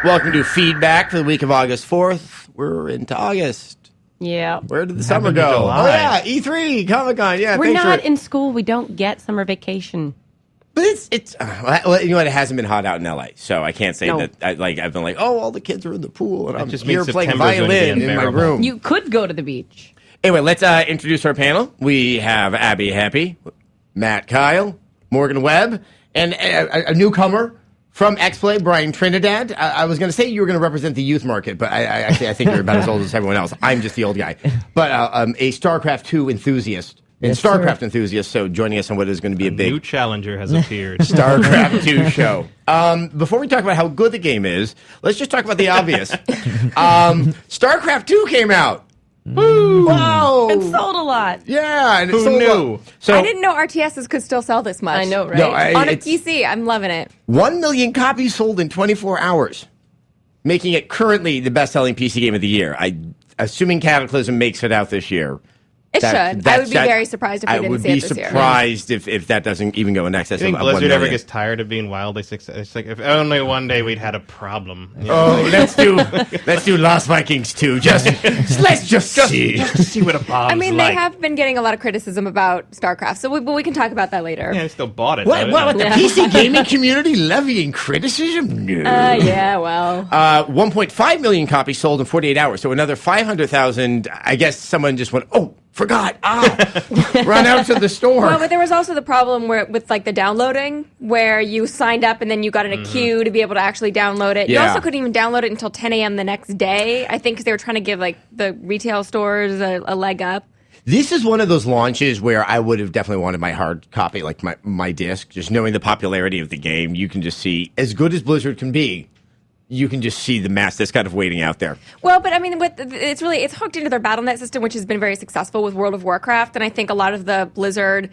Welcome to Feedback for the week of August 4th. We're into August. Yeah. Where did the summer go? Oh, yeah, E3, Comic-Con. Yeah, We're not in school. We don't get summer vacation. But well, you know what? It hasn't been hot out in LA, so I can't say that. I've been like, oh, all the kids are in the pool, and I'm just here means playing September's going to be violin in my unbearable. room. You could go to the beach. Anyway, let's introduce our panel. We have Abby Happy, Matt Kyle, Morgan Webb, and a newcomer from X-Play, Brian Trinidad. I was going to say you were going to represent the youth market, but I think you're about as old as everyone else. I'm just the old guy. But a StarCraft 2 enthusiast. And Yes, StarCraft sir. enthusiast, so joining us on what is going to be a big new challenger has appeared. StarCraft 2 show. Before we talk about how good the game is, let's just talk about the obvious. StarCraft 2 came out. Woo! Wow! It sold a lot. Yeah, and it Who sold knew? well. So I didn't know RTSs could still sell this much. I know, right? No, On a it's PC, I'm loving it. 1 million copies sold in 24 hours, making it currently the best-selling PC game of the year. Assuming Cataclysm makes it out this year. It should. I would be very surprised if we didn't see it this year. I would be surprised if that doesn't even go in excess I think of 1 Blizzard ever million. gets tired of being wildly successful. It's like, if only one day we'd had a problem. You know, Oh, let's do Lost Vikings 2. Let's just see. just to see what a bomb's I mean, like. they have been getting a lot of criticism about StarCraft, but we can talk about that later. Yeah, I still bought it. What though. the PC gaming community levying criticism? No. Yeah, well. 1.5 million copies sold in 48 hours. So another 500,000. I guess someone just went, oh, forgot. Run out to the store. Well, but there was also the problem with like the downloading, where you signed up and then you got in a queue to be able to actually download it. You Yeah. also couldn't even download it until 10 a.m. the next day, I think, because they were trying to give like the retail stores a leg up. This is one of those launches where I would have definitely wanted my hard copy, like my disc. Just knowing the popularity of the game, you can just see, as good as Blizzard can be, you can just see the mass that's kind of waiting out there. Well, but I mean, it's hooked into their BattleNet system, which has been very successful with World of Warcraft, and I think a lot of the Blizzard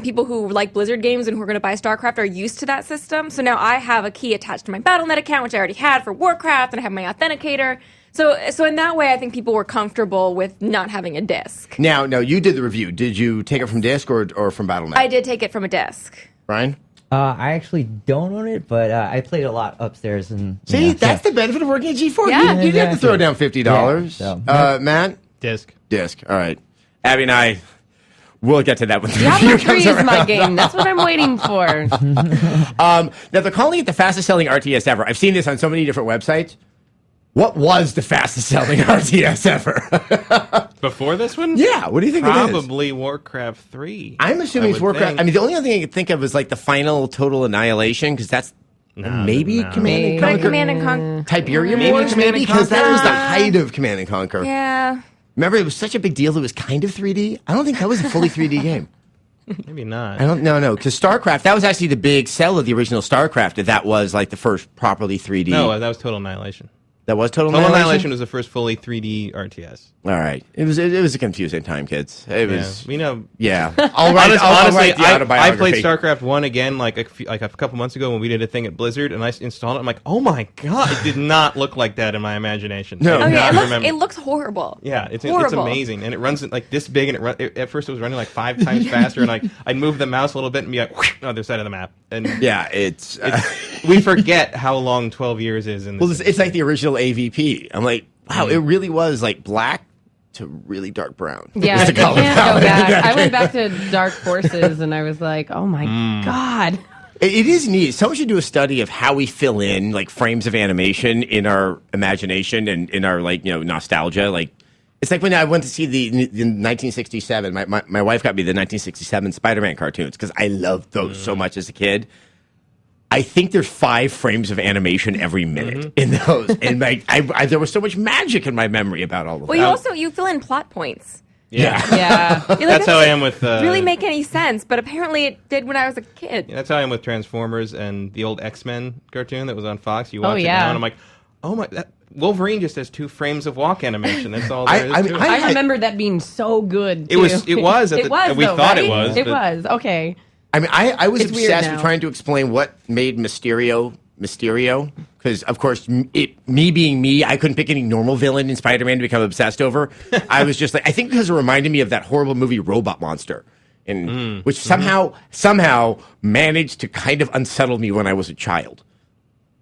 people who like Blizzard games and who are going to buy StarCraft are used to that system. So now I have a key attached to my BattleNet account, which I already had for Warcraft, and I have my authenticator. So in that way, I think people were comfortable with not having a disc. Now, you did the review. Did you take it from disc or from BattleNet? I did take it from a disc. Brian? I actually don't own it, but I played a lot upstairs. And See, that's the benefit of working at G4. Yeah. You didn't have to Exactly. throw down $50. Yeah, so- Matt? Disc. Disc. All right. Abby and I, we'll get to that when the Diablo review 3 comes is around. my game. That's what I'm waiting for. Now, they're calling it the fastest selling RTS ever. I've seen this on so many different websites. What was the fastest selling RTS ever? Before this one? Yeah, what do you think it is? Probably Warcraft 3. I'm assuming it's would Warcraft. think. I mean, the only other thing I could think of is like the final total annihilation, because that's maybe no. Command and But Conquer. Command and Conquer. Tiberium Maybe Wars, Command maybe, and because that Conquer. was the height of Command and Conquer. Yeah. Remember, it was such a big deal. It was kind of 3D. I don't think that was a fully 3D game. Maybe not. I don't know, because StarCraft, that was actually the big sell of the original StarCraft. That was like the first properly 3D. No, that was Total Annihilation. That was Total Total Annihilation? Annihilation was the first fully 3D RTS. All right. It was a confusing time, kids. It was, Yeah, we know. yeah. I'll write, I'll Honestly, write the I autobiography. played StarCraft 1 again like a couple months ago when we did a thing at Blizzard, and I installed it. I'm like, oh my god, it did not look like that in my imagination. No. I Oh do yeah, not remember. it looks horrible. Yeah, it's horrible. amazing, and it runs like this big, and at first it was running like 5 times faster, and I'd move the mouse a little bit and be like, whoosh, on the other side of the map, and Yeah, it's we forget how long 12 years is in this. well, it's like the original AVP. I'm like, wow, it really was like black to really dark brown. Yeah, Was you the color can't go palette. back. I went back to Dark Forces, and I was like, oh my God. It is neat. Someone should do a study of how we fill in like frames of animation in our imagination and in our nostalgia. Like, it's like when I went to see the 1967. My wife got me the 1967 Spider-Man cartoons because I loved those so much as a kid. I think there's 5 frames of animation every minute in those, and like there was so much magic in my memory about all of Well, that. you fill in plot points. yeah. Yeah. You're like, That's how I doesn't am with. really make any sense, but apparently it did when I was a kid. That's how I am with Transformers and the old X-Men cartoon that was on Fox. You watch it yeah. now, and I'm like, oh my, Wolverine just has 2 frames of walk animation. That's all there is to it. I remember that being so good. It was- too. it was at It the- was, we though, thought it right? was, It but- was. Okay. I mean, I was It's weird obsessed with now. trying to explain what made Mysterio, because, of course, me being me, I couldn't pick any normal villain in Spider-Man to become obsessed over. I was just like, I think because it reminded me of that horrible movie Robot Monster, which somehow managed to kind of unsettle me when I was a child.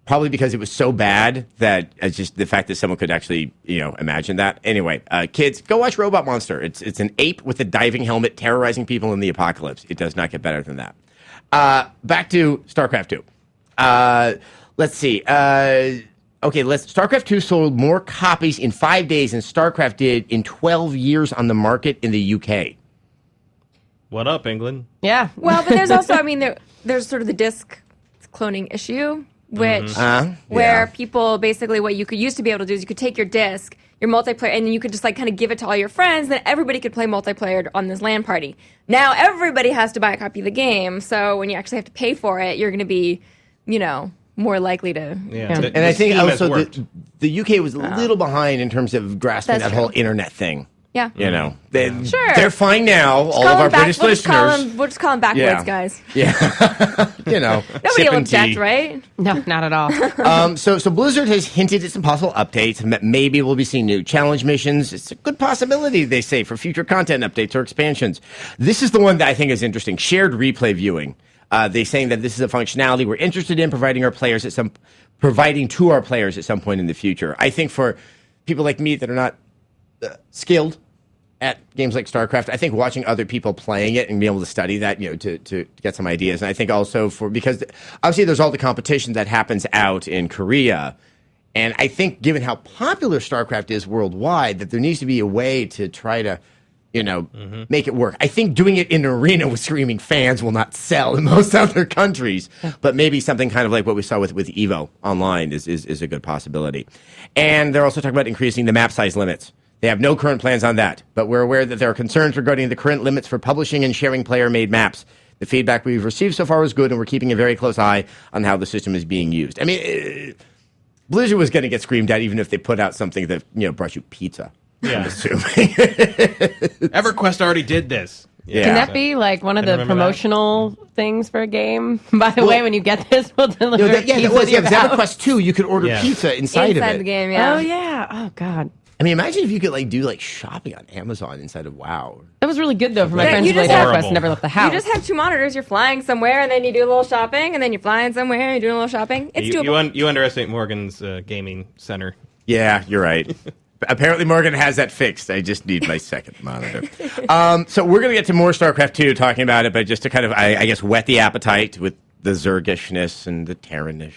Probably because it was so bad that it's just the fact that someone could actually, imagine that. Anyway, kids, go watch Robot Monster. It's an ape with a diving helmet terrorizing people in the apocalypse. It does not get better than that. Back to StarCraft 2. Let's see. StarCraft 2 sold more copies in 5 days than StarCraft did in 12 years on the market in the UK. What up, England? Yeah. Well, but there's also, there's sort of the disc cloning issue, which where people basically what you could used to be able to do is you could take your disc, your multiplayer, and then you could just like kind of give it to all your friends. Then everybody could play multiplayer on this LAN party. Now everybody has to buy a copy of the game, so when you actually have to pay for it, you're going to be, more likely to. Yeah. And I think scheme has also worked. the UK was a little behind in terms of grasping That's that whole true. internet thing. Yeah. They're fine now. All of our British listeners. We'll just call them backwoods guys. Yeah. Nobody will object, right? No, not at all. So Blizzard has hinted at some possible updates, and that maybe we'll be seeing new challenge missions. It's a good possibility, they say, for future content updates or expansions. This is the one that I think is interesting: shared replay viewing. They're saying that this is a functionality we're interested in providing to our players at some point in the future. I think for people like me that are not skilled at games like StarCraft, I think watching other people playing it and being able to study that, to get some ideas. And I think also because obviously there's all the competition that happens out in Korea. And I think given how popular StarCraft is worldwide, that there needs to be a way to try to, make it work. I think doing it in an arena with screaming fans will not sell in most other countries, but maybe something kind of like what we saw with EVO online is a good possibility. And they're also talking about increasing the map size limits. They have no current plans on that, but we're aware that there are concerns regarding the current limits for publishing and sharing player-made maps. The feedback we've received so far is good, and we're keeping a very close eye on how the system is being used. I mean, Blizzard was going to get screamed at even if they put out something that brought you pizza. Yeah. I'm assuming. EverQuest already did this. Yeah. Can that be like one of the remember promotional things for a game? By the way, when you get this, we'll deliver that pizza was to your house. EverQuest 2. You could order pizza inside of it. the game, yeah. Oh, yeah. Oh, God. I mean, imagine if you could do shopping on Amazon inside of WoW. That was really good, though, for my Yeah, friends you who played just have- EverQuest and never left the house. You just have two monitors. You're flying somewhere, and then you do a little shopping, and then you're flying somewhere, and you're doing a little shopping. It's doable. You underestimate Morgan's gaming center. Yeah, you're right. Apparently, Morgan has that fixed. I just need my second monitor. So we're going to get to more StarCraft 2 talking about it, but just to kind of, I guess, whet the appetite with the Zergishness and the Terranish.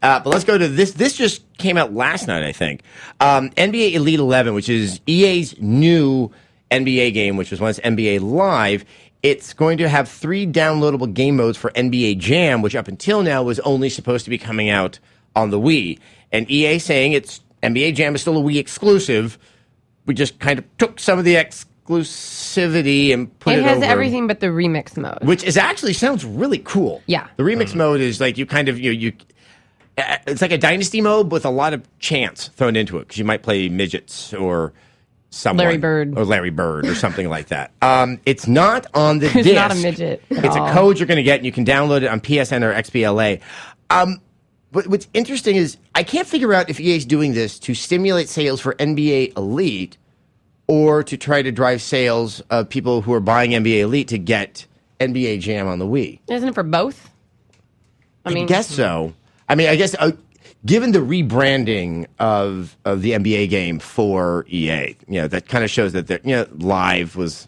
But let's go to this. This just came out last night, I think. NBA Elite 11, which is EA's new NBA game, which was once NBA Live. It's going to have 3 downloadable game modes for NBA Jam, which up until now was only supposed to be coming out on the Wii. And EA saying NBA Jam is still a Wii exclusive. We just kind of took some of the exclusivity and put it has over. everything but the remix mode. Which is actually sounds really cool. Yeah. The remix mode is like you kind of, it's like a dynasty mode with a lot of chance thrown into it because you might play midgets or someone. Larry Bird. Or Larry Bird or something like that. It's not on the It's disc. not a midget at It's all. a code you're going to get and you can download it on PSN or XBLA. But what's interesting is I can't figure out if EA is doing this to stimulate sales for NBA Elite or to try to drive sales of people who are buying NBA Elite to get NBA Jam on the Wii. Isn't it for both? I guess so. I mean, I guess given the rebranding of the NBA game for EA, that kind of shows that Live was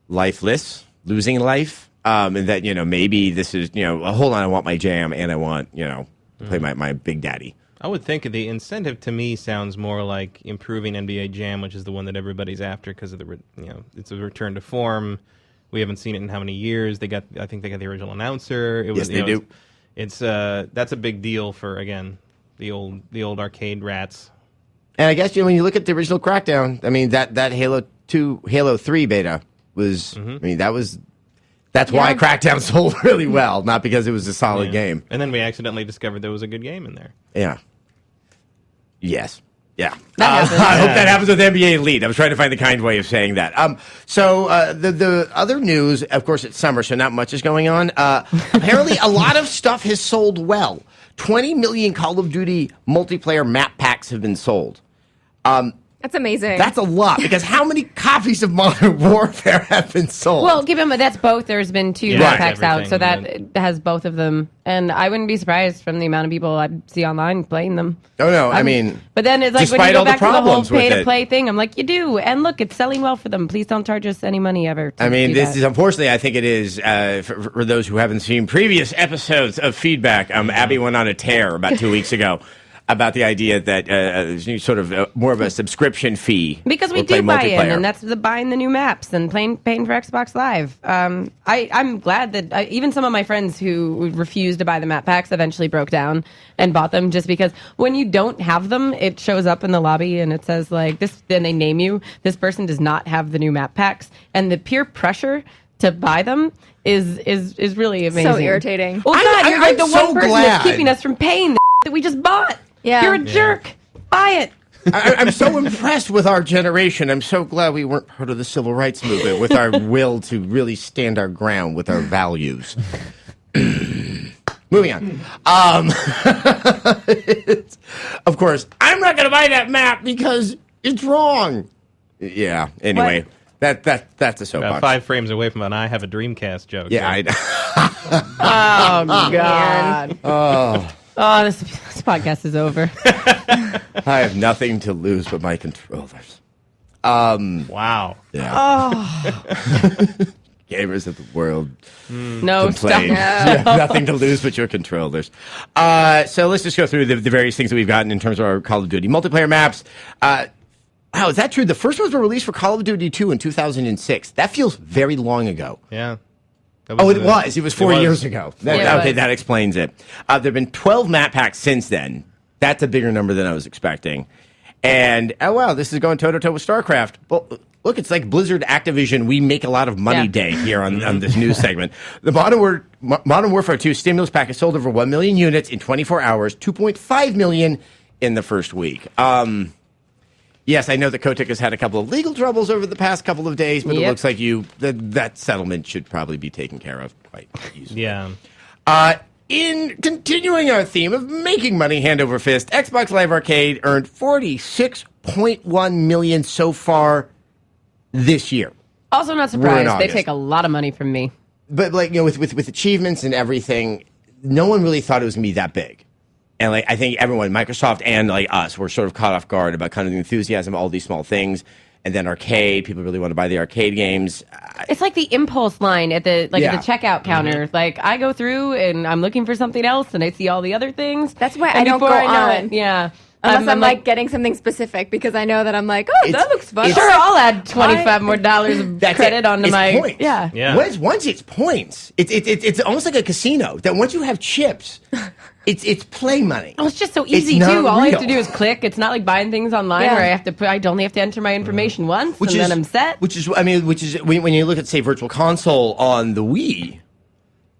lifeless, losing life, and that maybe this is hold on, I want my Jam and I want to play my Big Daddy. I would think the incentive to me sounds more like improving NBA Jam, which is the one that everybody's after because of it's a return to form. We haven't seen it in how many years. I think they got the original announcer. Yes, they do. It's that's a big deal for the old arcade rats. And I guess when you look at the original Crackdown, I mean that Halo 3 beta was. I mean that's why Crackdown sold really well, not because it was a solid game. And then we accidentally discovered there was a good game in there. Yeah. Yes. Yeah. That happens. I hope that happens with NBA Elite. I was trying to find the kind way of saying that. So the other news, of course, it's summer, so not much is going on. Apparently, a lot of stuff has sold well. 20 million Call of Duty multiplayer map packs have been sold. That's amazing. That's a lot, because how many copies of Modern Warfare have been sold? Well, keep in mind that's both. There's been 2 Yeah, map that's packs out, so that everything, has both of them. And I wouldn't be surprised from the amount of people I see online playing them. Oh, no, I mean, But then it's like when despite you all go the back to the whole problems with pay-to-play thing, I'm like, you do. And look, it's selling well for them. Please don't charge us any money ever. To I mean, do this that. is unfortunately. I think it is for those who haven't seen previous episodes of Feedback. Abby went on a tear about 2 weeks ago about the idea that there's sort of more of a subscription fee Because we or play do buy in, multiplayer. and that's the buying the new maps and paying for Xbox Live. I'm glad that even some of my friends who refused to buy the map packs eventually broke down and bought them, just because when you don't have them, it shows up in the lobby and it says like this. Then they name you. This person does not have the new map packs, and the peer pressure to buy them is really amazing. so irritating. Oh God, you're like the I'm so one person glad. that's keeping us from paying the that we just bought. Yeah. You're a jerk. Buy it. I'm so impressed with our generation. I'm so glad we weren't part of the civil rights movement with our will to really stand our ground with our values. Moving on. Of course, I'm not going to buy that map because it's wrong. Yeah. Anyway, that's a About soapbox. 5 frames away from an I have a Dreamcast joke. Yeah. Oh God. Oh, this podcast is over. I have nothing to lose but my controllers. Wow. Yeah. Gamers of the world. No, Complain. stop. You have nothing to lose but your controllers. So let's just go through the various things that we've gotten in terms of our Call of Duty multiplayer maps. Wow, is that true? The first ones were released for Call of Duty 2 in 2006. That feels very long ago. Yeah. Oh, it was. It was 4 years ago. Yeah, it Okay, was. that explains it. There have been 12 map packs since then. That's a bigger number than I was expecting. And, oh, wow, this is going toe-to-toe with Starcraft. Well, look, it's like Blizzard Activision. We make a lot of money day here on this news segment. The Modern Warfare 2 stimulus pack has sold over 1 million units in 24 hours, 2.5 million in the first week. Yes, I know that Kotick has had a couple of legal troubles over the past couple of days, but it Yep. looks like that settlement should probably be taken care of quite easily. Yeah. In continuing our theme of making money hand over fist, Xbox Live Arcade earned $46.1 million so far this year. Also, not We're in surprised. They August. take a lot of money from me. But with achievements and everything, no one really thought it was going to be that big. And I think everyone, Microsoft and us, were sort of caught off guard about kind of the enthusiasm of all these small things. And then arcade, people really want to buy the arcade games. It's like the impulse line at the Yeah. at the checkout counter. Mm-hmm. Like I go through and I'm looking for something else, and I see all the other things. That's why And I don't before go know on. it, yeah. Unless I'm like getting something specific, because I know that I'm like, oh, that looks fun. sure, I'll add $25 more of That's credit it. onto It's my points. yeah. Yeah. Once it's points, it's almost like a casino. That once you have chips, it's play money. Well, it's just so It's easy not too. All I have to real. do is click. It's not like buying things online Yeah. where I only have to enter my information once, and then I'm set. Which is when you look at, say, Virtual Console on the Wii,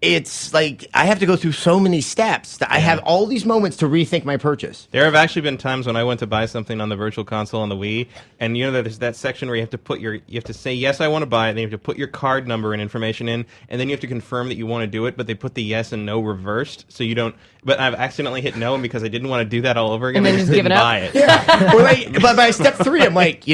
it's like I have to go through so many steps that I have all these moments to rethink my purchase. There have actually been times when I went to buy something on the Virtual Console on the Wii, and you know that there's that section where you have to say yes, I want to buy it. Then you have to put your card number and information in, and then you have to confirm that you want to do it. But they put the yes and no reversed, so you don't. But I've accidentally hit no, and because I didn't want to do that all over again, And I then just just give didn't it up? buy it. But by step 3, I'm like,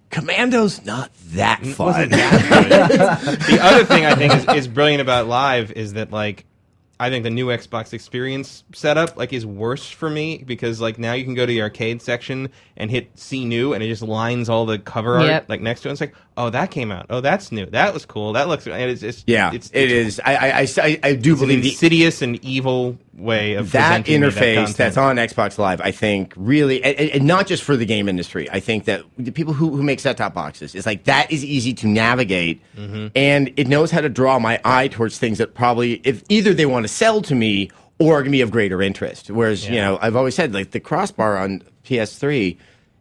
Commando's not that fun. The other thing I think is brilliant about Live is that I think the new Xbox experience setup is worse for me because now you can go to the arcade section and hit see new and it just lines all the cover art Yep. next to it. It's like, oh, that came out. Oh, that's new. That was cool. That looks. And it's Yeah, It's it is. I do It's an believe the insidious and evil way of that presenting me interface content. that's on Xbox Live, I think, really, and not just for the game industry. I think that the people who make set-top boxes is that is easy to navigate, and it knows how to draw my eye towards things that probably, if either they want to sell to me or can be of greater interest. Whereas, I've always said, the crossbar on PS3,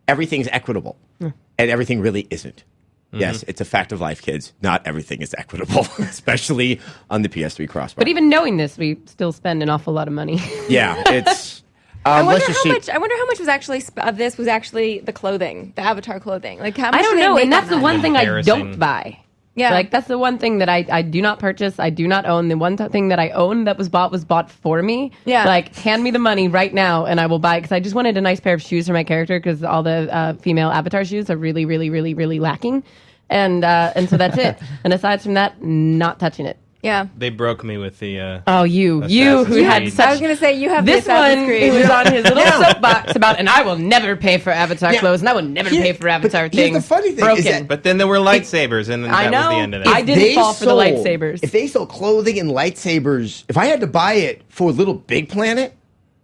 everything's equitable, and everything really isn't. Yes, it's a fact of life, kids. Not everything is equitable, especially on the PS3 crossbar. But even knowing this, we still spend an awful lot of money. Yeah, it's. I wonder let's just see. I wonder how much was actually of this was actually the clothing, the avatar clothing. How much I don't do they know, make and that's on the one thing I Embarrassing. don't buy. Yeah. Like, that's the one thing that I do not purchase. I do not own. The one thing that I own that was bought for me. Yeah. Like, hand me the money right now and I will buy it. Because I just wanted a nice pair of shoes for my character because all the female avatar shoes are really, really, really, really lacking. And so that's it. And aside from that, not touching it. Yeah. They broke me with the. Oh, you Assassin's who had Creed. such. I was going to say, you have This the Assassin's one Creed. who was on his little soapbox about, and I will never pay for Avatar Yeah. clothes, and I will never Here- pay for Avatar but here's things. the funny thing is Broken. that- But then there were lightsabers, and then I that was the know. end of it. I didn't They fall for the sold- lightsabers. If they sold clothing and lightsabers, if I had to buy it for Little Big Planet,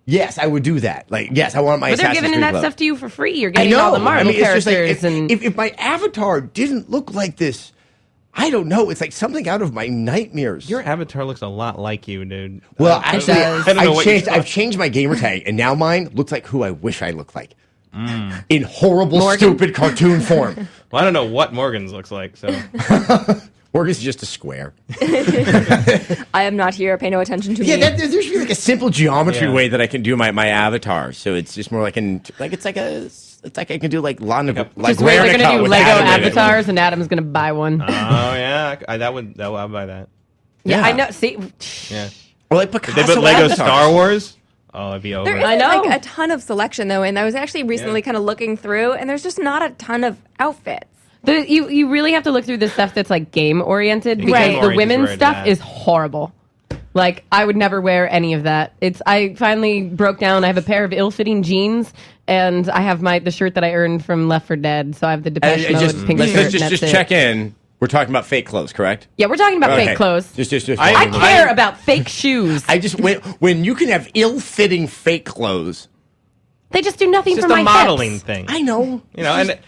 yes, I would do that. Like, yes, I want my But they're Assassin's giving Creed that clothes. stuff to you for free. You're I getting know. all the Marvel it's just characters. like, and if my avatar didn't look like this, I don't know. It's like something out of my nightmares. Your avatar looks a lot like you, dude. Well, I actually, does. I don't know what you're I've changed my gamer tag, and now mine looks like who I wish I looked like. In horrible, Morgan? stupid cartoon form. Well, I don't know what Morgan's looks like, so. Morgan's just a square. I am not here. Pay no attention to Yeah, me. there should be like a simple geometry Yeah. way that I can do my avatar. So it's just more like it's like I can do like Lana, like just wait, they're going to Ravnica do with Lego Adam in it. avatars, and Adam's going to buy one. Oh, yeah. I'll buy that. yeah, yeah. I know. See, Yeah. Or like If Picasso they put Lego avatars. Star Wars, oh, I'd be over There it. is I know. like a ton of selection though, and I was actually recently Yeah. kind of looking through, and there's just not a ton of outfits. you really have to look through the stuff that's like game oriented because Right. the Game-oriented women's is where stuff it's at. is horrible. Like, I would never wear any of that. I finally broke down. I have a pair of ill-fitting jeans, and I have the shirt that I earned from Left 4 Dead. So I have the Depeche Mode Just, pink let's shirt. and just that's it. check in. We're talking about fake clothes, correct? Yeah, we're talking about Okay. fake clothes. Just I I- care about fake shoes. I just when you can have ill-fitting fake clothes. They just do nothing It's for just my a modeling hips. thing. I know. You know, and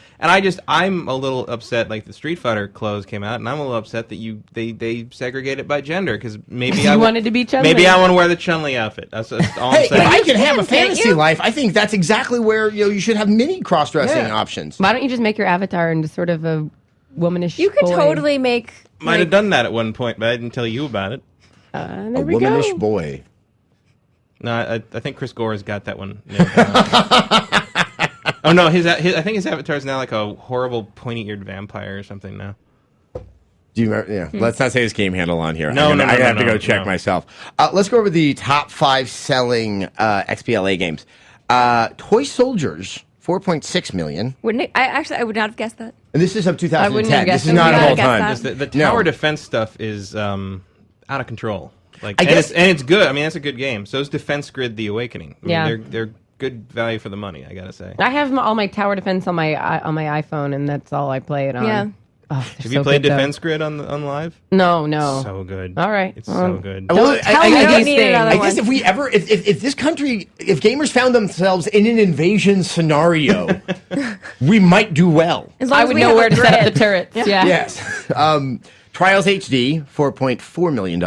I'm a little upset. Like the Street Fighter clothes came out, and I'm a little upset that they segregate it by gender because maybe You wanted to be Chun-Li. Maybe I want to wear the Chun-Li outfit. That's all I'm Hey, if saying. I can have a can't fantasy you? life, I think that's exactly where you should have many cross-dressing Yeah. options. Why don't you just make your avatar into sort of a womanish You could boy? totally make. Might have done that at one point, but I didn't tell you about it. There A we womanish go. boy. No, I think Chris Gore's got that one. Oh no, I think his avatar is now like a horrible pointy-eared vampire or something now. Do you remember? Yeah. Let's not say his game handle on here. No, no, I have to no, go check no. myself. Let's go over the top 5 selling XBLA games. Toy Soldiers, 4.6 million. Wouldn't it? I would not have guessed that. And this is of I wouldn't 2010. have This guessed is it. not I of all wouldn't have time. guessed The No. tower defense stuff is out of control. Like, I and guess- it's good. I mean, that's a good game. So is Defense Grid: The Awakening. I mean, Yeah. they're good value for the money. I gotta say. I have all my tower defense on my iPhone, and that's all I play it on. Yeah. Oh, Have you played Defense Grid on live? No, no. So good. All right. It's Well, so good. Well, Don't tell I me guess- these need things. another I one. guess if we ever, if this country, if gamers found themselves in an invasion scenario, we might do well. As long I as would we know have where a to set up grid. the turrets. Yeah. Yes. Trials HD, $4.4 million.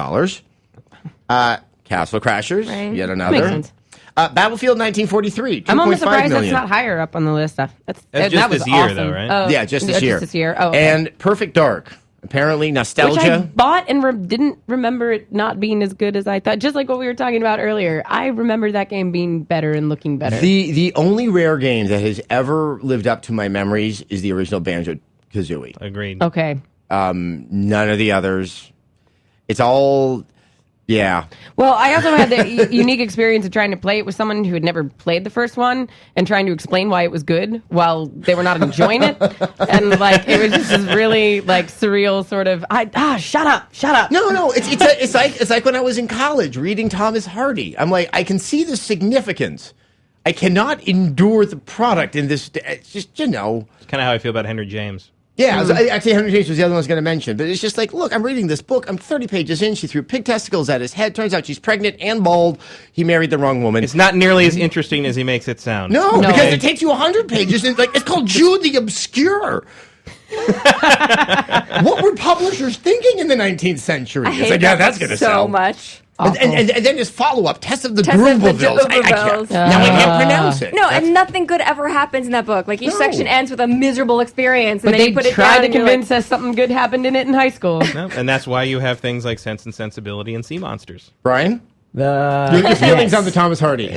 Castle Crashers, Right. yet Makes another. sense. Battlefield 1943, $2.5 I'm almost surprised million. that's not higher up on the list. That's that just was this year, awesome. though, right? Oh, Yeah, just this year. Just this year. Oh, okay. And Perfect Dark, apparently which I nostalgia. bought and didn't remember it not being as good as I thought. Just like what we were talking about earlier, I remember that game being better and looking better. The only rare game that has ever lived up to my memories is the original Banjo Kazooie. Agreed. Okay. None of the others. It's all, yeah. Well, I also had the unique experience of trying to play it with someone who had never played the first one and trying to explain why it was good while they were not enjoying it. And like it was just this really like surreal sort of shut up. No. It's like when I was in college reading Thomas Hardy. I'm like, I can see the significance. I cannot endure the product in this. It's just, It's kind of how I feel about Henry James. Yeah, actually, Henry James was the other one I was going to mention. But it's just like, look, I'm reading this book. I'm 30 pages in. She threw pig testicles at his head. Turns out she's pregnant and bald. He married the wrong woman. It's not nearly as interesting as he makes it sound. No, No. because it takes you 100 pages. And it's called Jude the Obscure. What were publishers thinking in the 19th century? I It's hate like, that that's going to so sell. much. And then his follow-up, Test of the Test of the Groovavilles. I Groovavilles. can't, now I can't pronounce it. No, and nothing good ever happens in that book. Like each No. section ends with a miserable experience, and But then they you put it tried down to and you're convince like, us something good happened in it in high school. No, and that's why you have things like Sense and Sensibility and Sea Monsters. Brian? Your feelings on the Thomas Hardy.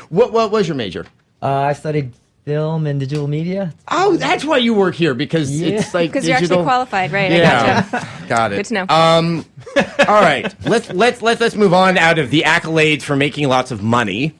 What was your major? I studied film and digital media. Oh, that's why you work here, because it's like Because you're actually qualified, right? Yeah, I gotcha. got it. Good to know. All right, let's move on out of the accolades for making lots of money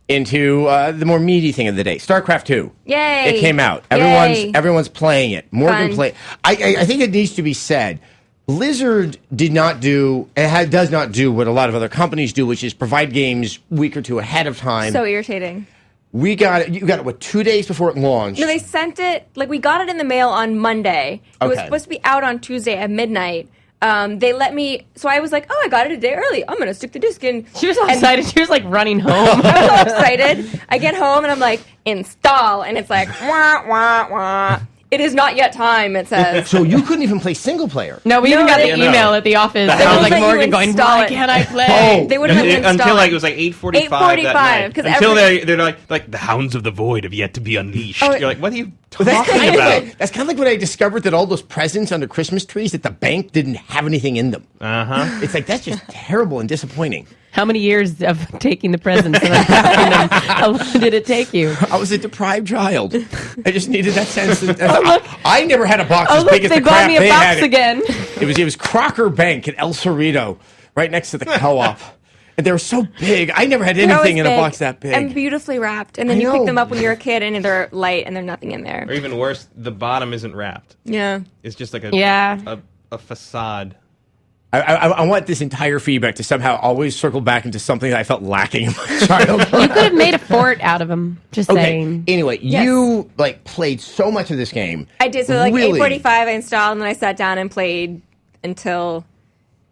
into the more meaty thing of the day. StarCraft 2. Yay! It came out. Yay. Everyone's playing it. Morgan Fun. play. I think it needs to be said. Blizzard did not do and does not do what a lot of other companies do, which is provide games a week or two ahead of time. So irritating. We got it. You got it, what, 2 days before it launched? No, they sent it, like, we got it in the mail on Monday. It was Okay. supposed to be out on Tuesday at midnight. They let me, so I was like, oh, I got it a day early. I'm going to stick the disc in. She was all And excited. She was like running home. I was so excited. I get home and I'm like, install. And it's like, wah, wah, wah. It is not yet time, it says. So you couldn't even play single player. No, we even got the they- email at the office. That won't was like let you Morgan going, install why it. can't I play? Oh. They wouldn't let me install Until like it. it was like 8:45 8:45, that night. 'cause Until every- they're like the hounds of the void have yet to be unleashed. Oh, You're like, what are you That's talking kind, about? that's kind of like when I discovered that all those presents under Christmas trees at the bank didn't have anything in them. Uh-huh. It's like, that's just terrible and disappointing. How many years of taking the presents and unpacking them? How long did it take you? I was a deprived child. I just needed that sense. That, look. I never had a box Oh, as look, big as they the bought crap me a they box had. again. It was Crocker Bank in El Cerrito, right next to the co-op. And they were so big. I never had They're always anything in a big box that big. and beautifully wrapped. And then I you pick know. them up when you're a kid and they're light and there's nothing in there. Or even worse, the bottom isn't wrapped. Yeah. It's just like a facade. I want this entire feedback to somehow always circle back into something that I felt lacking in my childhood. You could have made a fort out of them. Just Okay. saying. Anyway, Yes. you like played so much of this game. I did. So like Really? 8:45 I installed and then I sat down and played until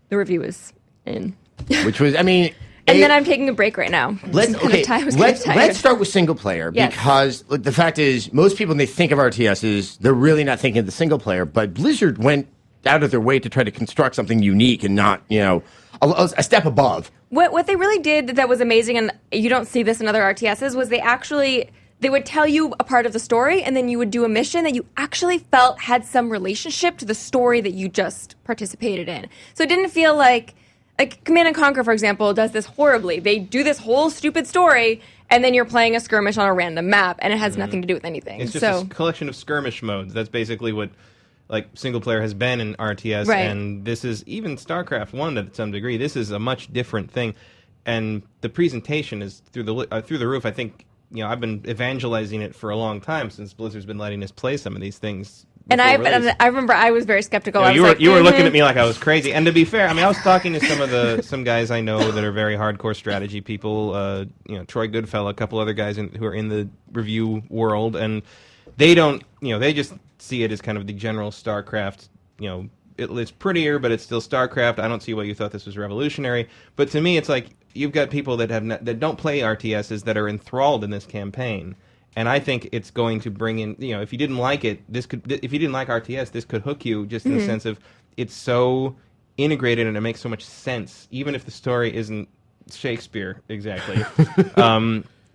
the review was in. Which was, I mean, And then I'm taking a break right now. Let's I'm kind of tired. I was kind of tired. let's start with single player Yes. because look, the fact is most people when they think of RTSs, they're really not thinking of the single player. But Blizzard went out of their way to try to construct something unique and not a step above. What they really did that was amazing, and you don't see this in other RTSs, was they would tell you a part of the story, and then you would do a mission that you actually felt had some relationship to the story that you just participated in. So it didn't feel like Command and Conquer, for example, does this horribly. They do this whole stupid story, and then you're playing a skirmish on a random map, and it has nothing to do with anything. It's just so a collection of skirmish modes. That's basically what like single player has been in RTS, Right. and this is even StarCraft 1 to some degree. This is a much different thing, and the presentation is through the roof. I think I've been evangelizing it for a long time since Blizzard's been letting us play some of these things. and before release. I remember I was very skeptical. I was You were like, you were looking "Mhm." at me like I was crazy. And to be fair, I mean, I was talking to some guys I know that are very hardcore strategy people. Troy Goodfellow, a couple other guys who are in the review world, and they don't. They just see it as kind of the general StarCraft. It's prettier, but it's still StarCraft. I don't see why you thought this was revolutionary. But to me, it's like you've got people that that don't play RTSs that are enthralled in this campaign. And I think it's going to bring in, if you didn't like it, if you didn't like RTS, this could hook you just in the sense of it's so integrated and it makes so much sense, even if the story isn't Shakespeare exactly.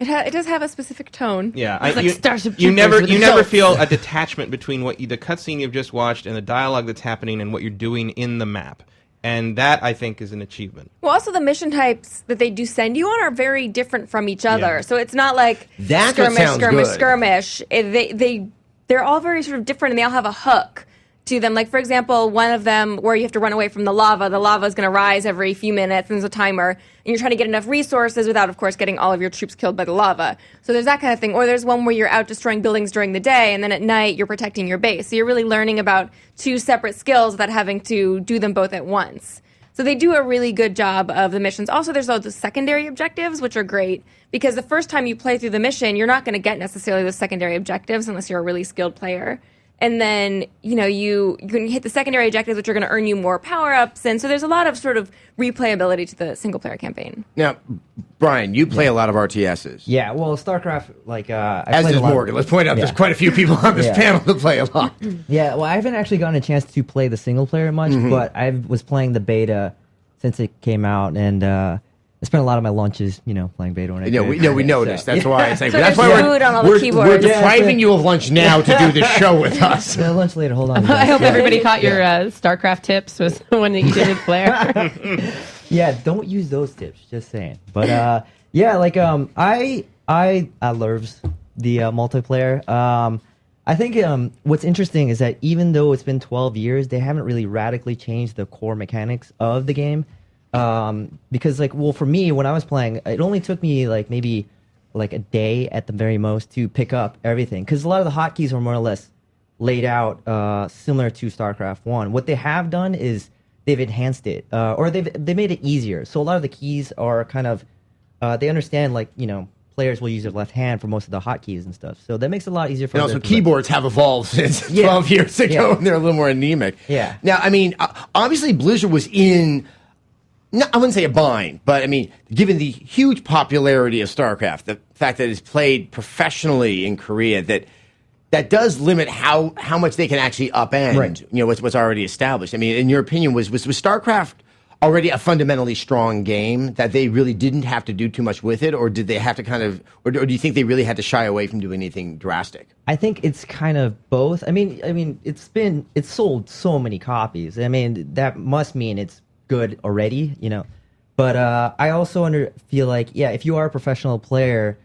It does have a specific tone. Yeah, It's like Starship you Troopers never with never adults. feel a detachment between the cutscene you've just watched and the dialogue that's happening and what you're doing in the map. And that, I think, is an achievement. Well, also the mission types that they do send you on are very different from each other. Yeah. So it's not like That's what skirmish, sounds skirmish, good. skirmish. They're all very sort of different, and they all have a hook to them. Like, for example, one of them where you have to run away from the lava. The lava is going to rise every few minutes, and there's a timer, and you're trying to get enough resources without, of course, getting all of your troops killed by the lava. So there's that kind of thing. Or there's one where you're out destroying buildings during the day, and then at night you're protecting your base. So you're really learning about two separate skills without having to do them both at once. So they do a really good job of the missions. Also, there's all the secondary objectives, which are great, because the first time you play through the mission, you're not going to get necessarily the secondary objectives unless you're a really skilled player. And then, you can hit the secondary objectives, which are going to earn you more power-ups. And so there's a lot of sort of replayability to the single-player campaign. Now, Brian, you play a lot of RTSs. Yeah, well, StarCraft, I As played does a lot. Morgan. Let's point out there's Yeah. quite a few people on this Yeah. panel that play a lot. Yeah, well, I haven't actually gotten a chance to play the single player much, but I was playing the beta since it came out, and I spent a lot of my lunches, playing beta when I We could. noticed. That's why it's like So that's there's why food on all the we're keyboards. Yeah, depriving so- you of lunch now to do this show with us. Lunch later. Hold on. I hope guys. everybody caught your StarCraft tips was the one that you did with Blair. Yeah, don't use those tips. Just saying. But I lurves. the multiplayer. I think what's interesting is that even though it's been 12 years, they haven't really radically changed the core mechanics of the game. Because like, well, for me, when I was playing, it only took me like maybe like a day at the very most to pick up everything. Because a lot of the hotkeys are more or less laid out similar to StarCraft 1. What they have done is they've enhanced it, or they made it easier. So a lot of the keys are kind of, they understand, like, you know, players will use their left hand for most of the hotkeys and stuff. So that makes it a lot easier for And them also, to keyboards have evolved since 12 years ago, Yeah. and they're a little more anemic. Yeah. Now, I mean, obviously, Blizzard was in, no, I wouldn't say a bind, but I mean, given the huge popularity of StarCraft, the fact that it's played professionally in Korea, that does limit how much they can actually upend, Right. you know, what's already established. I mean, in your opinion, was StarCraft already a fundamentally strong game that they really didn't have to do too much with it, or did they have to kind of, or do you think they really had to shy away from doing anything drastic? I think it's kind of both. I mean, it's sold so many copies. I mean, that must mean it's good already, you know. But I also feel like, yeah, if you are a professional player,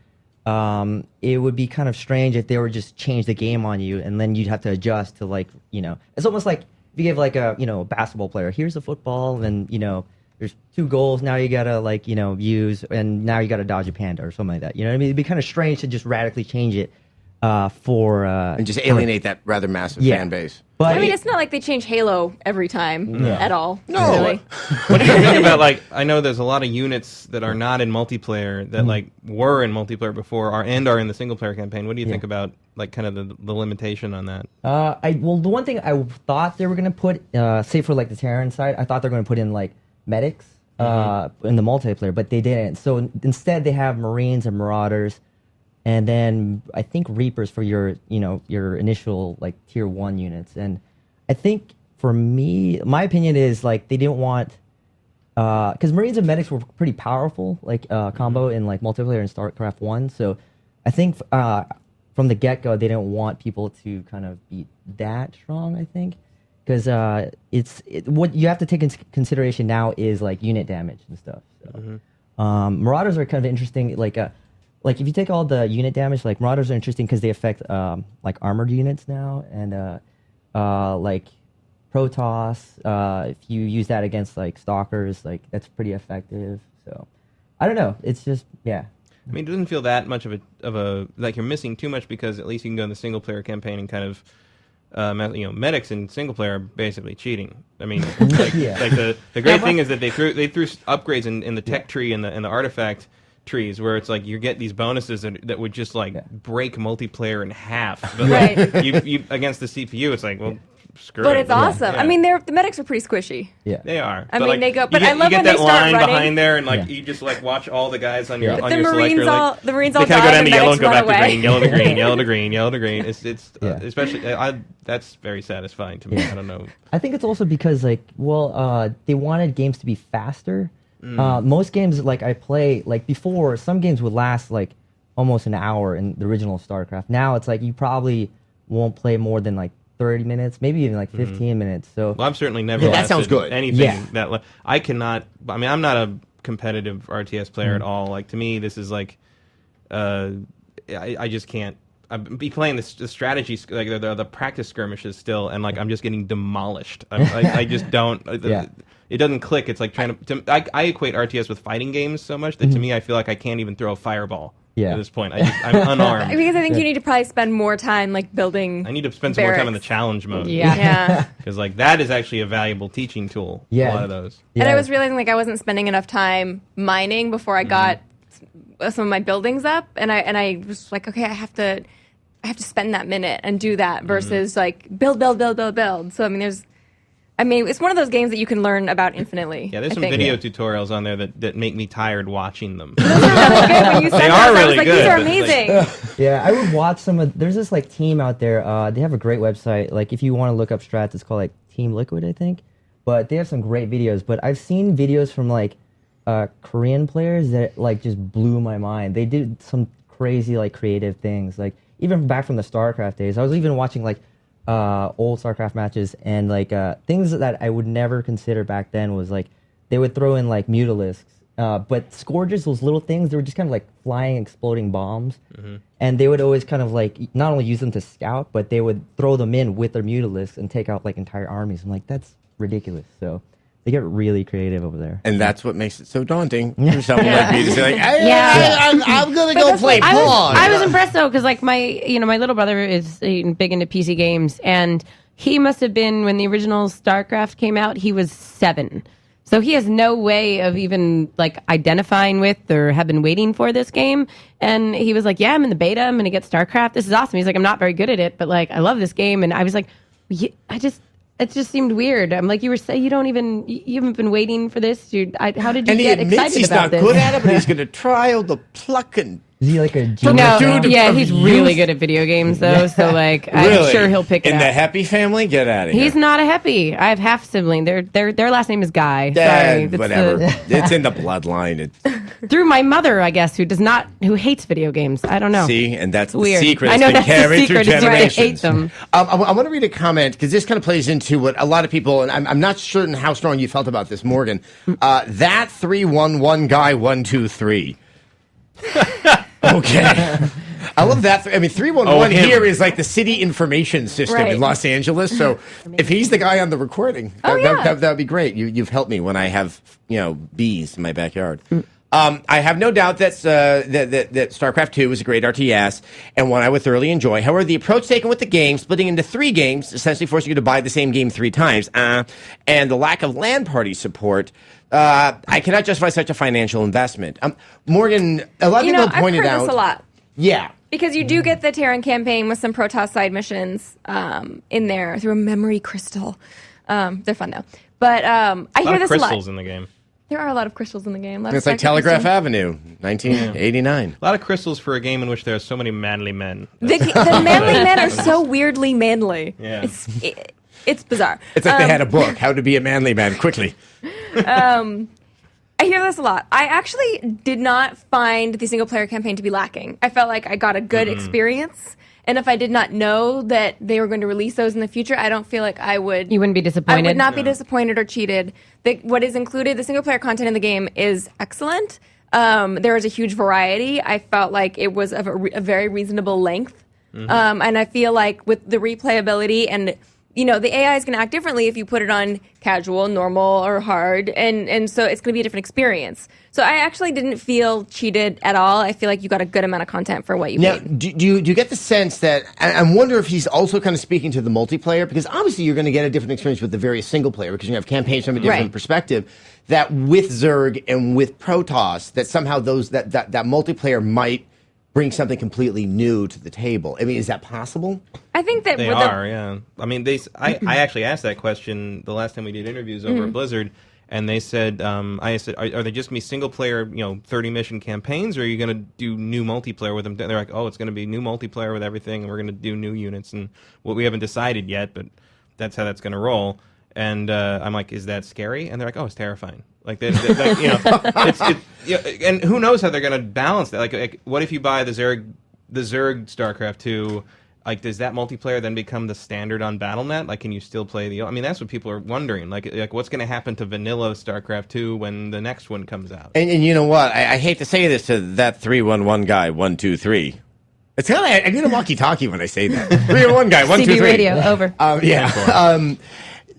it would be kind of strange if they were just change the game on you, and then you'd have to adjust to, like, you know, it's almost like if you give like a, you know, a basketball player, here's a football, and, you know, there's 2 goals, now you gotta, like, you know, use, and now you gotta dodge a panda or something like that. You know what I mean? It'd be kind of strange to just radically change it And just alienate that rather massive fan base. But I mean, it's not like they change Halo every time at all. No. Really. What do you think about, like, I know there's a lot of units that are not in multiplayer that like were in multiplayer before are in the single player campaign. What do you think about, like, kind of the limitation on that? well, the one thing I thought they were gonna put, say for like the Terran side, I thought they were gonna put in like medics in the multiplayer, but they didn't. So instead, they have Marines and Marauders, and then I think Reapers for your, you know, your initial like tier 1 units. And I think for me, my opinion is like they didn't want, because Marines and Medics were pretty powerful, like combo in like multiplayer in StarCraft 1. So I think from the get-go, they didn't want people to kind of be that strong, I think. Because what you have to take into consideration now is like unit damage and stuff. So. Marauders are kind of interesting, like if you take all the unit damage, like Marauders are interesting because they affect like armored units now, and like Protoss. If you use that against like Stalkers, like that's pretty effective. So I don't know. It's just I mean, it doesn't feel that much of a like you're missing too much, because at least you can go in the single player campaign and kind of you know, medics in single player are basically cheating. I mean, like, like the great thing is that they threw upgrades in the tech tree and the artifact trees, where it's like you get these bonuses that would just like break multiplayer in half. But like, you against the CPU, it's like, well, screw it. But it's awesome. Yeah. I mean, the medics are pretty squishy. yeah. They are. I But, mean, like, they go- you but get, I love you get when that they start line running. behind there, and like Yeah. you just like watch all the guys on your But on the your Marines selector. all Like, the Marines they all kind of go die down and to the yellow medics and go run back to away. green, yellow to green, yellow to green, yellow to green. It's Yeah. especially that's very satisfying to me. I don't know. I think it's also because like, well, they wanted games to be faster. Most games like I play, like before, some games would last like almost an hour in the original StarCraft. Now it's like you probably won't play more than like 30 minutes, maybe even like 15 minutes. So Well, I've certainly never. Yeah, that lasted sounds good. Anything Yeah. that I cannot. I mean, I'm not a competitive RTS player at all. Like, to me, this is like, I just can't. I'd be playing the strategy, like the practice skirmishes still, and like I'm just getting demolished. I just don't. Yeah. It doesn't click. It's like trying to. I equate RTS with fighting games so much that to me, I feel like I can't even throw a fireball. Yeah. At this point, I'm unarmed. Because I think you need to probably spend more time like building. I need to spend some more time in the barracks. challenge mode. Yeah. Yeah. Because like that is actually a valuable teaching tool. Yeah. A lot of those. And Yeah. I was realizing like I wasn't spending enough time mining before I got some of my buildings up, and I was like, okay, I have to spend that minute and do that versus like build. So I mean, it's one of those games that you can learn about infinitely. Yeah, there's I some think. video tutorials on there that make me tired watching them. Those are really good. When you said They that, are I was really like, good, these are but, like- amazing. Yeah, I would watch some of. There's this like team out there. They have a great website. Like if you want to look up strats, it's called like Team Liquid, I think. But they have some great videos. But I've seen videos from like Korean players that like just blew my mind. They did some crazy like creative things. Like even back from the StarCraft days, I was even watching like old StarCraft matches, and like things that I would never consider back then was like they would throw in like mutalisks But Scourges, those little things, they were just kind of like flying, exploding bombs. And they would always kind of like not only use them to scout, but they would throw them in with their Mutalisks and take out like entire armies. I'm like, that's ridiculous. So they get really creative over there. And that's what makes it so daunting for someone like me to say, like, I'm going to But go that's play what- Pawn. I was impressed though, because like my little brother is big into PC games, and he must have been when the original Starcraft came out. He was 7, so he has no way of even like identifying with or have been waiting for this game. And he was like, "Yeah, I'm in the beta. I'm going to get Starcraft. This is awesome." He's like, "I'm not very good at it, but like I love this game." And I was like, It just seemed weird. I'm like, you were saying you haven't been waiting for this, dude. How did you And he get admits excited he's about not this? good at it, but he's going to try all the plucking. Is he like a genius? No, Dude yeah, of he's youth. really good at video games, though. So, like, I'm Really? sure he'll pick it In up. the Happy family? Get out of here. He's not a Heppy. I have half sibling. Their last name is Guy. Yeah, Sorry, that's whatever. It's in the bloodline. through my mother, I guess, who hates video games. I don't know. See, and that's the Weird. secret. I It's know been that's the carried secret. through It's why I hate generations. them. I want to read a comment because this kind of plays into what a lot of people, and I'm not certain how strong you felt about this, Morgan. That 311 guy 123. Okay. I love that. I mean, 311 him. here is like the city information system Right. in Los Angeles. So if he's the guy on the recording, that would be great. You've helped me when I have bees in my backyard. I have no doubt that StarCraft 2 is a great RTS and one I would thoroughly enjoy. However, the approach taken with the game, splitting into 3 games, essentially forcing you to buy the same game 3 times, and the lack of LAN party support, I cannot justify such a financial investment. Morgan, a lot of people I've pointed heard out. this a lot. Yeah. Because you do get the Terran campaign with some Protoss side missions in there through a memory crystal. They're fun though. But I A lot hear of this a lot. crystals in the game. There are a lot of crystals in the game. It's like Telegraph Avenue, 1989. A lot of crystals for a game in which there are so many manly men. The manly men are so weirdly manly. Yeah. It's bizarre. It's like they had a book, How to Be a Manly Man Quickly. I hear this a lot. I actually did not find the single player campaign to be lacking. I felt like I got a good experience. And if I did not know that they were going to release those in the future, I don't feel like I would. You wouldn't be disappointed. I would not be disappointed or cheated. What is included, the single player content in the game is excellent. There is a huge variety. I felt like it was of a very reasonable length. And I feel like with the replayability and the AI is going to act differently if you put it on casual, normal, or hard, and so it's going to be a different experience. So I actually didn't feel cheated at all. I feel like you got a good amount of content for what you Now, paid. do you get the sense that, I wonder if he's also kind of speaking to the multiplayer, because obviously you're going to get a different experience with the various single player, because you have campaigns from a different Right. perspective, that with Zerg and with Protoss, that somehow that multiplayer might bring something completely new to the table. I mean, is that possible? I think that They with are, yeah. I mean, I actually asked that question the last time we did interviews over at Blizzard, and they said, I said, are they just going to be single player, 30 mission campaigns, or are you going to do new multiplayer with them? They're like, oh, it's going to be new multiplayer with everything, and we're going to do new units, and we haven't decided yet, but that's how that's going to roll. And I'm like, is that scary? And they're like, oh, it's terrifying. Like, and who knows how they're going to balance that? Like, what if you buy the Zerg StarCraft 2? Like, does that multiplayer then become the standard on BattleNet? Like, can you still play the? I mean, that's what people are wondering. Like what's going to happen to vanilla StarCraft 2 when the next one comes out? And you know what? I hate to say this to that 311 guy 123. It's kind of I need a walkie-talkie when I say that. 311 guy 123. CB radio over.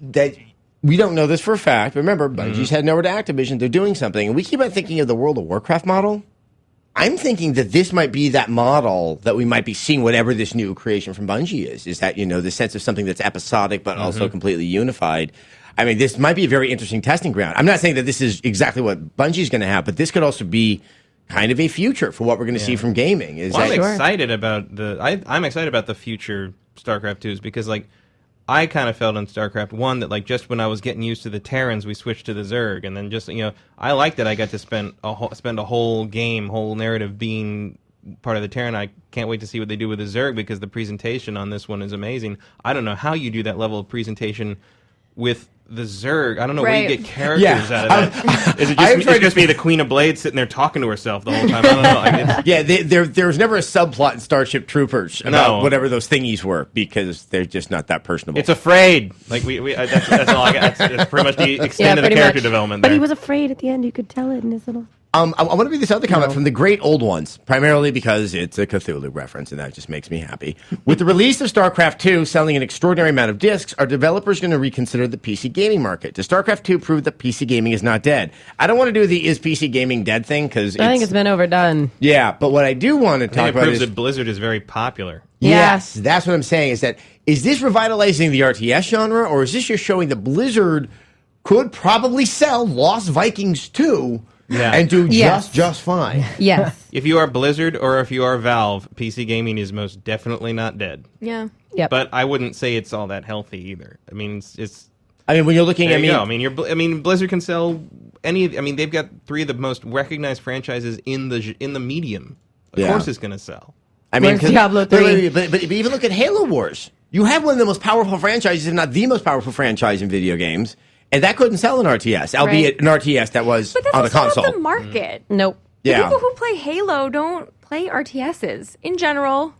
That we don't know this for a fact. Remember, Bungie's heading over to Activision. They're doing something, and we keep on thinking of the World of Warcraft model. I'm thinking that this might be that model that we might be seeing whatever this new creation from Bungie is. Is that, the sense of something that's episodic but also completely unified. I mean, this might be a very interesting testing ground. I'm not saying that this is exactly what Bungie's going to have, but this could also be kind of a future for what we're going to see from gaming. I'm excited about I'm excited about the future StarCraft 2s because, like, I kind of felt in StarCraft 1 that, like, just when I was getting used to the Terrans, we switched to the Zerg. And then just, I liked that I got to spend a whole narrative being part of the Terran. I can't wait to see what they do with the Zerg because the presentation on this one is amazing. I don't know how you do that level of presentation with the Zerg. I don't know where you get characters out of that. Is it just be the Queen of Blades sitting there talking to herself the whole time? I don't know. There was never a subplot in Starship Troopers about whatever those thingies were because they're just not that personable. It's afraid. Like that's all I got. That's pretty much the extent of the character development. But there. he was afraid at the end. You could tell it in his little. I want to read this other comment from the great old ones, primarily because it's a Cthulhu reference, and that just makes me happy. With the release of StarCraft 2 selling an extraordinary amount of discs, are developers going to reconsider the PC gaming market? Does StarCraft 2 prove that PC gaming is not dead? I don't want to do the is PC gaming dead thing, because I think it's been overdone. Yeah, but what I do want to talk it about proves is... that Blizzard is very popular. Yes, that's what I'm saying, is this revitalizing the RTS genre, or is this just showing that Blizzard could probably sell Lost Vikings 2 and do just fine? Yes. If you are Blizzard or if you are Valve, PC gaming is most definitely not dead. Yeah. Yep. But I wouldn't say it's all that healthy either. I mean, it's I mean, when you're looking there at you go. I mean, Blizzard can sell any. I mean, they've got 3 of the most recognized franchises in the medium. Of course, it's going to sell. I mean, Where's Diablo 3? But even look at Halo Wars. You have one of the most powerful franchises, if not the most powerful franchise in video games, and that couldn't sell an RTS, albeit an RTS that was But that's on a also console. not the market. Nope. The Yeah. people who play Halo don't play RTSs in general.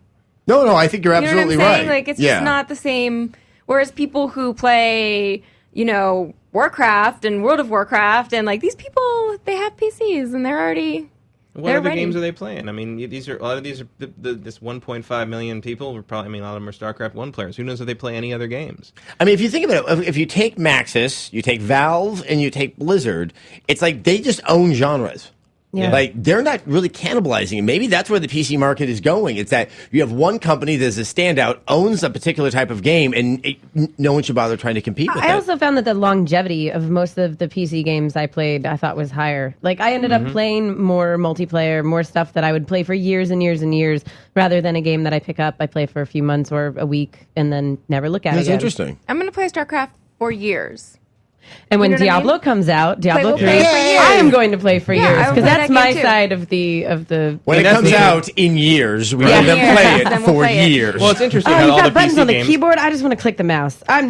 No, I think you're You know what I'm absolutely saying? right. Like, it's just not the same. Whereas people who play, Warcraft and World of Warcraft, and like these people, they have PCs and they're already. What other games are they playing? I mean, a lot of these are this 1.5 million people. A lot of them are StarCraft 1 players. Who knows if they play any other games? I mean, if you think about it, if you take Maxis, you take Valve, and you take Blizzard, it's like they just own genres. Yeah. Like, they're not really cannibalizing. And maybe that's where the PC market is going. It's that you have one company that's a standout, owns a particular type of game, and no one should bother trying to compete with it. I also found that the longevity of most of the PC games I played, I thought was higher. Like, I ended up playing more multiplayer, more stuff that I would play for years and years and years, rather than a game that I pick up, I play for a few months or a week, and then never look at it That's again. interesting. I'm going to play StarCraft for years. And when You know what I Diablo mean? comes out, Diablo we'll 3, play it for years. I am going to play for Yeah, years, I will because play that's that my game too. side of the. When it that's comes the- out in years, we Yeah. will then Years, play it then we'll for play it. years. Well, it's interesting Oh, how you all got the buttons PC on the games. keyboard. I just want to click the mouse. I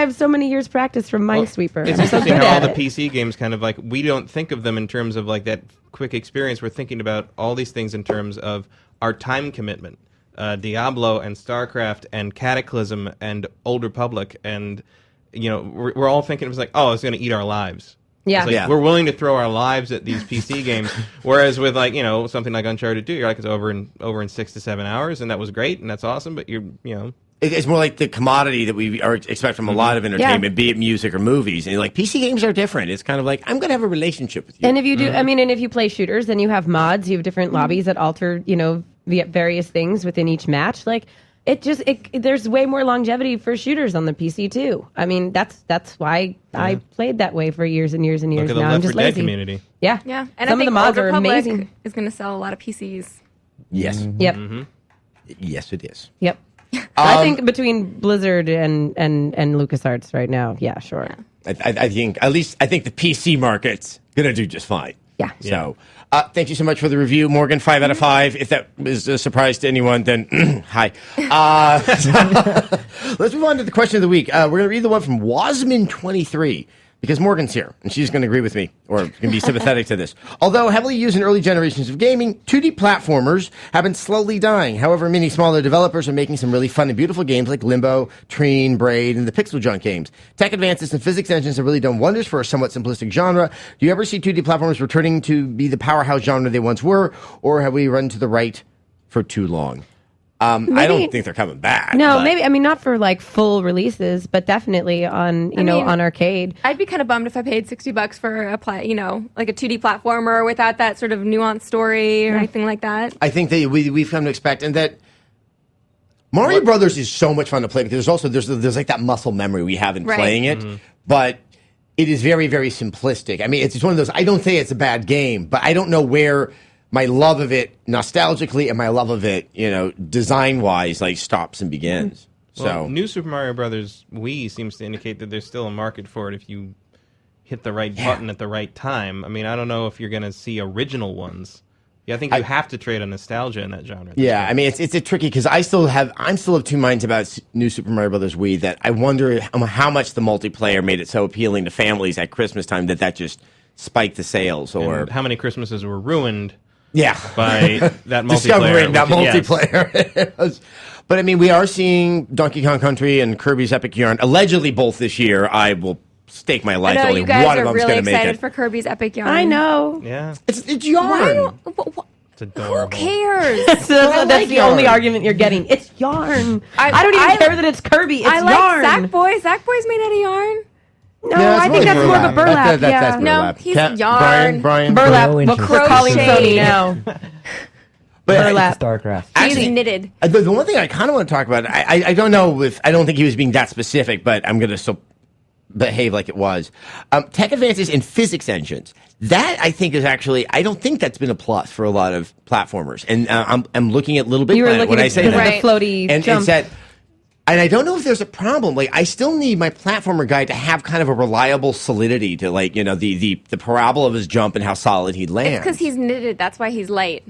have so many years practice from Minesweeper. It's I'm so interesting good how all at the it. PC games kind of like we don't think of them in terms of like that quick experience. We're thinking about all these things in terms of our time commitment. Diablo and StarCraft and Cataclysm and Old Republic and we're all thinking it was like, oh, it's going to eat our lives. Yeah. It's like, Yeah. we're willing to throw our lives at these PC games, whereas with something like Uncharted 2, you're like it's over in 6 to 7 hours, and that was great and that's awesome. But It's more like the commodity that we expect from a lot of entertainment, be it music or movies. And like PC games are different. It's kind of like, I'm going to have a relationship with you. And if you do, and if you play shooters, then you have mods. You have different lobbies that alter, the various things within each match. Like there's way more longevity for shooters on the PC too. I mean, that's why I played that way for years and years and years. look at the Now I'm Left just 4 Dead lazy. community. Yeah, Yeah. And some I think of the mods Old are Republic amazing. is going to sell a lot of PCs. Yes. Yep. Yes, it is. Yep. I think between Blizzard and LucasArts right now, yeah, sure. I think the PC market's going to do just fine. Yeah. So, thank you so much for the review, Morgan. 5 out of 5. If that was a surprise to anyone, then hi. Let's move on to the question of the week. We're going to read the one from Wasman23. Because Morgan's here, and she's going to agree with me, or can be sympathetic to this. Although heavily used in early generations of gaming, 2D platformers have been slowly dying. However, many smaller developers are making some really fun and beautiful games like Limbo, Trine, Braid, and the Pixel Junk games. Tech advances and physics engines have really done wonders for a somewhat simplistic genre. Do you ever see 2D platformers returning to be the powerhouse genre they once were, or have we run to the right for too long? I don't think they're coming back. No, but- maybe. I mean, not for like full releases, but definitely on on arcade. I'd be kind of bummed if I paid $60 for like a 2D platformer without that sort of nuanced story or anything like that. I think that we've come to expect, and that Mario Brothers is so much fun to play because there's like that muscle memory we have in Right. playing it, but it is very, very simplistic. I mean, it's one of those. I don't say it's a bad game, but I don't know where my love of it nostalgically and my love of it, design wise, like stops and begins. Well, New Super Mario Brothers Wii seems to indicate that there's still a market for it if you hit the right button at the right time. I mean, I don't know if you're going to see original ones. Yeah, I think you have to trade on nostalgia in that genre. Yeah, I mean, it's a tricky because I'm still of two minds about New Super Mario Brothers Wii. That I wonder how much the multiplayer made it so appealing to families at Christmas time that just spiked the sales, or And how many Christmases were ruined yeah. by that multiplayer. Discovering that yes. multiplayer. But I mean, we are seeing Donkey Kong Country and Kirby's Epic Yarn allegedly both this year. I will stake my I life. know Only you guys one of are them's really going to make excited it. for Kirby's Epic Yarn. I know. Yeah, It's Why yarn. don't, it's adorable. who cares? So that's like the only yarn. argument you're getting. It's yarn. I- I don't even I- care that it's Kirby. It's I like yarn. Sackboy. Sackboy's made out of yarn. No, I think that's more of a burlap. That's yeah. No, burlap. he's Cat- yarn. Brian. Burlap. No We're interest. calling Crochet. Sony now. But burlap. Starcraft. He's Actually, knitted. The one thing I kind of want to talk about, I don't know if, I don't think he was being that specific, but I'm going to still behave like it was. Tech advances in physics engines. That, I think, is actually, I don't think that's been a plus for a lot of platformers. And I'm looking at Little Big You were Planet looking when I at say the, that. Right. the floaty And jump. it's that, and I don't know if there's a problem. Like, I still need my platformer guy to have kind of a reliable solidity to, like, you know, the parabola of his jump and how solid he lands. It's because he's knitted. That's why he's light.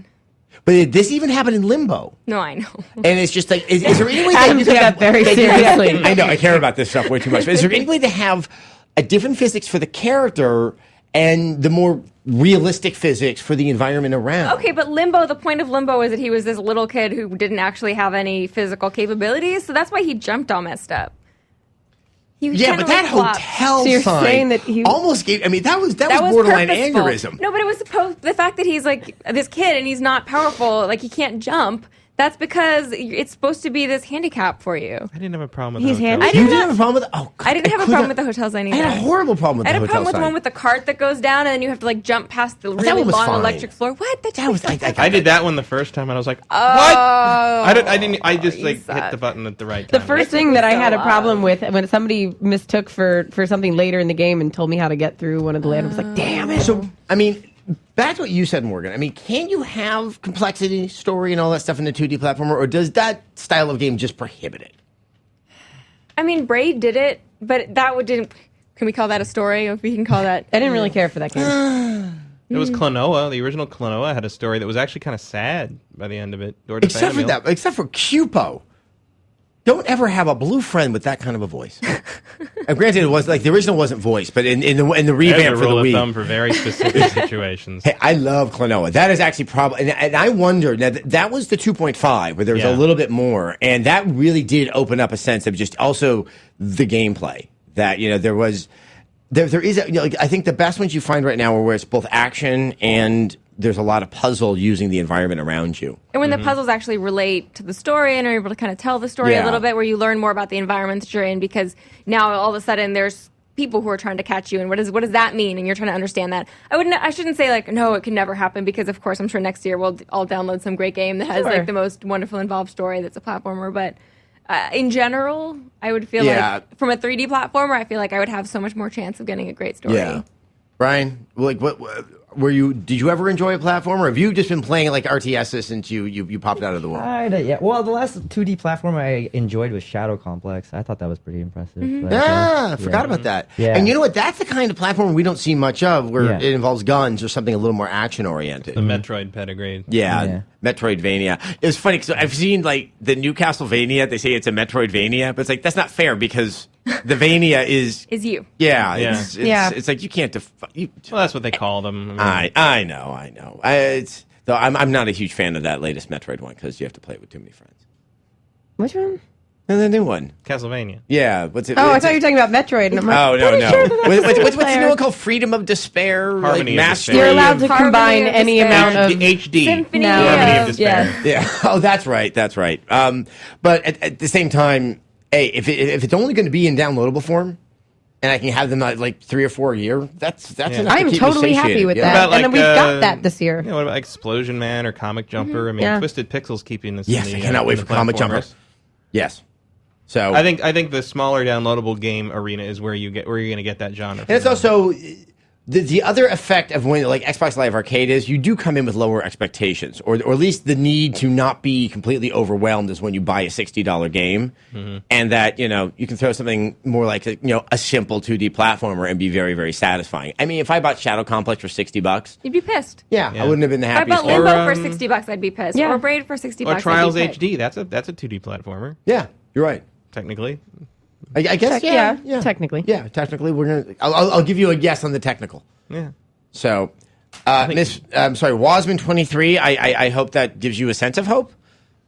But this even happened in Limbo. No, I know. And it's just like, is there any way that Adam you took could that very that you could seriously. I know, I care about this stuff way too much. But is there any way to have a different physics for the character and the more realistic physics for the environment around? Okay, but Limbo, the point of Limbo is that he was this little kid who didn't actually have any physical capabilities, so that's why he jumped all messed up. He was Yeah, kinda but that like flopped. hotel So you're sign saying that he- almost gave. I mean, that was That was borderline purposeful. aneurysm. No, but it was supposed. The fact that he's like this kid and he's not powerful, like he can't jump. That's because it's supposed to be this handicap for you. I didn't have a problem with He's that. handy. I You didn't didn't have- have a problem with. Oh, God, I didn't have a could problem with the hotel sign I either. had a horrible problem with I the had a hotel problem with the sign. one with the cart that goes down and then you have to like jump past the that really one was long fine. electric floor. What? That was. I did that one the first time, and I was like, "What?" Oh, I didn't. I just you like hit suck. the button at the right time. The first It thing took that me I had so a problem long. with when somebody mistook for something later in the game and told me how to get through one of the land, I was like, damn it. So, I mean, back to what you said, Morgan. I mean, can you have complexity, story, and all that stuff in a 2D platformer, or does that style of game just prohibit it? I mean, Braid did it, but didn't. Can we call that a story? If we can call that. I didn't really care for that game. It was Klonoa. The original Klonoa had a story that was actually kind of sad by the end of it. Door to Except for Fanamil. that, except for Cupo. Don't ever have a blue friend with that kind of a voice. And granted, it was like the original wasn't voiced, but in the There's revamp a for the rule of Wii, thumb for very specific situations. hey, I love Klonoa. That is actually probably, and I wonder now that was the 2.5 where there was Yeah. a little bit more, and that really did open up a sense of just also the gameplay. That there is like, I think the best ones you find right now are where it's both action and there's a lot of puzzle using the environment around you. And when the puzzles actually relate to the story and are able to kind of tell the story Yeah. a little bit, where you learn more about the environment that you're in, because now all of a sudden there's people who are trying to catch you, and what does that mean? And you're trying to understand that. I shouldn't say like no, it can never happen, because of course I'm sure next year I'll download some great game that has Sure. like the most wonderful involved story that's a platformer. But in general, I would feel Yeah. like from a 3D platformer, I feel like I would have so much more chance of getting a great story. Yeah, Brian, like what? Did you ever enjoy a platformer? Or have you just been playing like RTS since you popped out of the womb? Kinda, yeah. Well, the last 2D platform I enjoyed was Shadow Complex. I thought that was pretty impressive. But, Yeah, I forgot about that. Yeah. And you know what? That's the kind of platform we don't see much of, where Yeah. it involves guns or something a little more action oriented. The Metroid pedigree. Yeah, Yeah. Metroidvania. It's funny because I've seen like the new Castlevania. They say it's a Metroidvania, but it's like that's not fair because the Vania is. Is you. Yeah, Yeah. It's like you can't. You, Well, that's what they call them. I know. Though I'm not a huge fan of that latest Metroid one because you have to play it with too many friends. Which one? And the new one. Castlevania. Yeah, what's it? Oh, I what's thought it- you were talking about Metroid. And I'm like, Oh no, pretty no. sure that that's What's the multiplayer. new one called? Freedom of Despair, Harmony like of Mastery. Despair. You're allowed to Harmony combine of any Despair. amount of. HD. Symphony No. Harmony of of Despair. Yeah. Oh, that's right. That's right. But at the same time, hey, if it's only going to be in downloadable form, and I can have them like 3 or 4 a year, that's enough. I to am keep me totally happy satiated, with you that. know? About, And then like, we've got that this year. Yeah, what about Explosion Man or Comic Jumper? I mean, Yeah. Twisted Pixel's keeping this. Yes, in I the, cannot wait in for the Comic Jumper. platformers. Yes. So I think the smaller downloadable game arena is where you're going to get that genre. and it's also the other effect of when like Xbox Live Arcade is you do come in with lower expectations, or at least the need to not be completely overwhelmed is when you buy a $60 game, and that you can throw something more like a simple 2D platformer and be very, very satisfying. I mean, if I bought Shadow Complex for $60, You'd be pissed. yeah, I wouldn't have been the If I happiest. bought Limbo Or, for $60, I'd be pissed. Yeah. Or Braid for $60. or Trials I'd be pissed. HD. That's a 2D platformer Yeah, you're right. technically. I guess Yeah, yeah, technically. yeah, technically we're gonna. I'll give you a yes on the technical. Yeah. So, Miss, I'm sorry, Wasman 23. I hope that gives you a sense of hope.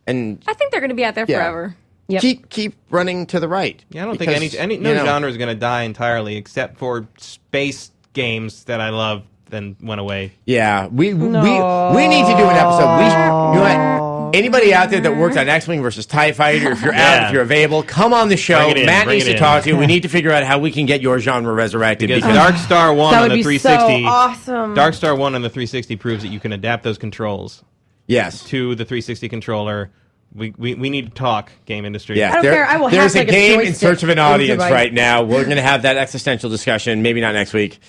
And I think they're going to be out there Yeah. forever. Yep. keep running to the right. Yeah, I don't think Because, no genre is going to die entirely, except for space games that I love. Then went away. Yeah, we need to do an episode. You know what? Anybody out there that worked on X-Wing versus TIE Fighter, if you're out, if you're available, come on the show. Bring it in, Matt bring needs it to in. talk to you. We need to figure out how we can get your genre resurrected. Because Because Dark Star 1 That on would the be 360, so awesome. Dark Star 1 on the 360 proves that you can adapt those controls yes, to the 360 controller. We need to talk, game industry. yes, I don't care. I will there's hack a like a game in joystick search of an into audience my- right now. We're going to have that existential discussion. Maybe not next week,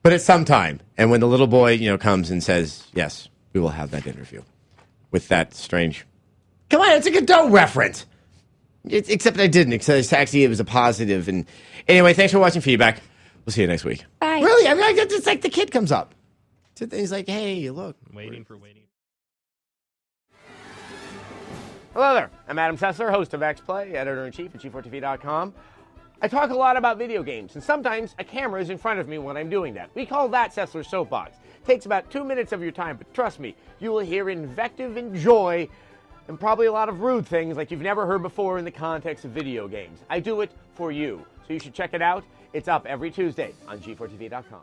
but at some time. And when the little boy, comes and says, "Yes, we will have that interview," with that strange. Come on, it's a Godot reference. Except I didn't. Except actually, it was a positive. And anyway, thanks for watching Feedback. We'll see you next week. Bye. Really, I mean, it's like the kid comes up. He's like, "Hey, look." Waiting. Hello there. I'm Adam Sessler, host of X-Play, editor-in-chief at G4TV.com. I talk a lot about video games, and sometimes a camera is in front of me when I'm doing that. We call that Sessler's Soapbox. It takes about 2 minutes of your time, but trust me, you will hear invective and joy and probably a lot of rude things like you've never heard before in the context of video games. I do it for you, so you should check it out. It's up every Tuesday on G4TV.com.